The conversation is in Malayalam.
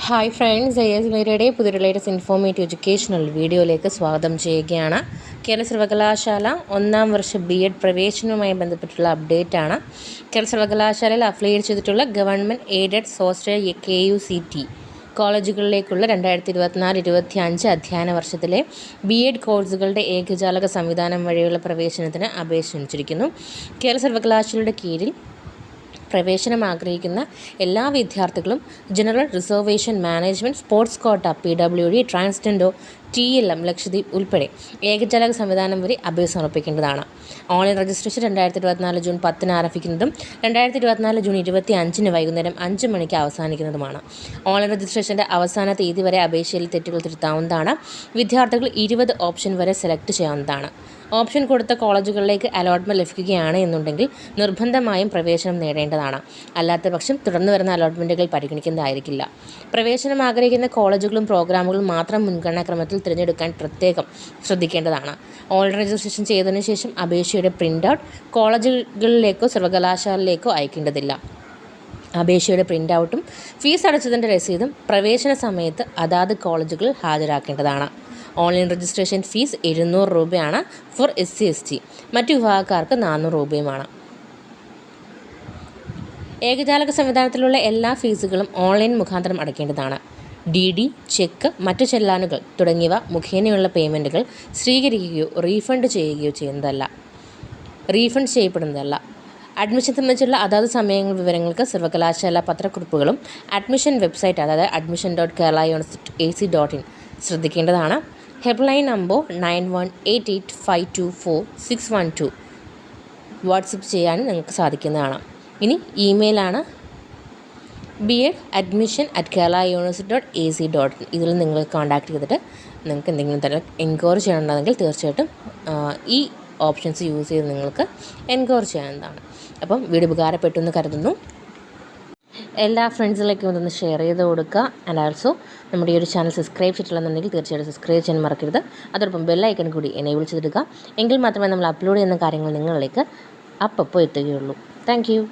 ഹായ് ഫ്രണ്ട്സ്, AS മീഡിയയുടെ പുതിയ ലേറ്റസ്റ്റ് ഇൻഫോർമേറ്റീവ് എഡ്യൂക്കേഷണൽ വീഡിയോയിലേക്ക് സ്വാഗതം ചെയ്യുകയാണ്. കേരള സർവകലാശാല ഒന്നാം വർഷ BEd പ്രവേശനവുമായി ബന്ധപ്പെട്ടുള്ള അപ്ഡേറ്റ് ആണ്. കേരള സർവകലാശാലയിൽ അഫിലിയേറ്റ് ചെയ്തിട്ടുള്ള ഗവൺമെൻറ് എയ്ഡഡ് സ്വാശ്രയ KUCT കോളേജുകളിലേക്കുള്ള 2024-25 അധ്യയന വർഷത്തിലെ BEd കോഴ്സുകളുടെ ഏകജാലക സംവിധാനം വഴിയുള്ള പ്രവേശനത്തിന് അപേക്ഷ ക്ഷണിച്ചിരിക്കുന്നു. കേരള സർവകലാശാലയുടെ കീഴിൽ പ്രവേശനം ആഗ്രഹിക്കുന്ന എല്ലാ വിദ്യാർത്ഥികളും general reservation management, sports quota, PWD, transgender, TLM, Lakshadweep ഉൾപ്പെടെ ഏകജാലക സംവിധാനം വഴി അപേക്ഷ സമർപ്പിക്കേണ്ടതാണ്. ഓൺലൈൻ രജിസ്ട്രേഷൻ 2024 ജൂൺ 10 ആരംഭിക്കുന്നതും 2024 ജൂൺ 25 വൈകുന്നേരം 5 മണിക്ക് അവസാനിക്കുന്നതുമാണ്. ഓൺലൈൻ രജിസ്ട്രേഷൻ്റെ അവസാന തീയതി വരെ അപേക്ഷയിൽ തെറ്റുകൾ തിരുത്താവുന്നതാണ്. വിദ്യാർത്ഥികൾ 20 ഓപ്ഷൻ വരെ സെലക്ട് ചെയ്യാവുന്നതാണ്. ഓപ്ഷൻ കൊടുത്ത കോളേജുകളിലേക്ക് അലോട്ട്മെൻറ്റ് ലഭിക്കുകയാണ് എന്നുണ്ടെങ്കിൽ നിർബന്ധമായും പ്രവേശനം നേടേണ്ടതാണ്. അല്ലാത്ത പക്ഷം തുടർന്ന് വരുന്ന അലോട്ട്മെൻറ്റുകൾ പരിഗണിക്കുന്നതായിരിക്കില്ല. പ്രവേശനം ആഗ്രഹിക്കുന്ന കോളേജുകളും പ്രോഗ്രാമുകളും മാത്രം മുൻഗണനാക്രമത്തിൽ തിരഞ്ഞെടുക്കാൻ പ്രത്യേകം ശ്രദ്ധിക്കേണ്ടതാണ്. ഓൺലൈൻ രജിസ്ട്രേഷൻ ചെയ്തതിനു ശേഷം അപേക്ഷയുടെ പ്രിൻ്റ് ഔട്ട് കോളേജുകളിലേക്കോ സർവകലാശാലയിലേക്കോ അയക്കേണ്ടതില്ല. അപേക്ഷയുടെ പ്രിൻ്റ് ഔട്ടും ഫീസ് അടച്ചതിൻ്റെ രസീതും പ്രവേശന സമയത്ത് അതാത് കോളേജുകളിൽ ഹാജരാക്കേണ്ടതാണ്. ഓൺലൈൻ രജിസ്ട്രേഷൻ ഫീസ് 700 രൂപയാണ് ഫോർ SC/ST. മറ്റു വിഭാഗക്കാർക്ക് 400 രൂപയുമാണ്. ഏകജാലക സംവിധാനത്തിലുള്ള എല്ലാ ഫീസുകളും ഓൺലൈൻ മുഖാന്തരം അടയ്ക്കേണ്ടതാണ്. DD, ചെക്ക്, മറ്റു ചെല്ലാനുകൾ തുടങ്ങിയവ മുഖേനയുള്ള പേയ്മെൻറ്റുകൾ സ്വീകരിക്കുകയോ റീഫണ്ട് ചെയ്യപ്പെടുന്നതല്ല. അഡ്മിഷൻ സംബന്ധിച്ചുള്ള അതാത് സമയങ്ങൾ വിവരങ്ങൾക്ക് സർവകലാശാല പത്രക്കുറിപ്പുകളും അഡ്മിഷൻ വെബ്സൈറ്റ് അതായത് admission.keralauniversity.ac.in ശ്രദ്ധിക്കേണ്ടതാണ്. ഹെൽപ്പ്ലൈൻ നമ്പർ 9188524612 വാട്സപ്പ് ചെയ്യാനും നിങ്ങൾക്ക് സാധിക്കുന്നതാണ്. ഇനി ഇമെയിലാണ് BEd@keralauniversity.ac.in. ഇതിൽ നിങ്ങൾ കോൺടാക്ട് ചെയ്തിട്ട് നിങ്ങൾക്ക് എന്തെങ്കിലും തരം എൻക്വയറി ചെയ്യണമെന്നുണ്ടെങ്കിൽ തീർച്ചയായിട്ടും ഈ ഓപ്ഷൻസ് യൂസ് ചെയ്ത് നിങ്ങൾക്ക് എൻക്വയറി ചെയ്യാവുന്നതാണ്. അപ്പം വീഡിയോ ഉപകാരപ്പെട്ടു എന്ന് കരുതുന്നു. എല്ലാ ഫ്രണ്ട്സിലേക്കും ഇതൊന്ന് ഷെയർ ചെയ്ത് കൊടുക്കുക. ആൻഡ് ആൾസോ നമ്മുടെ ഈ ഒരു ചാനൽ സബ്സ്ക്രൈബ് ചെയ്തിട്ടുണ്ടെന്നുണ്ടെങ്കിൽ തീർച്ചയായിട്ടും സബ്സ്ക്രൈബ് ചെയ്യാൻ മറക്കരുത്. അതോടൊപ്പം ബെല്ലൈക്കൺ കൂടി എനേബിൾ ചെയ്തിടുക. എങ്കിൽ മാത്രമേ നമ്മൾ അപ്ലോഡ് ചെയ്യുന്ന കാര്യങ്ങൾ നിങ്ങളിലേക്ക് അപ്പോൾ എത്തുകയുള്ളൂ. Thank you.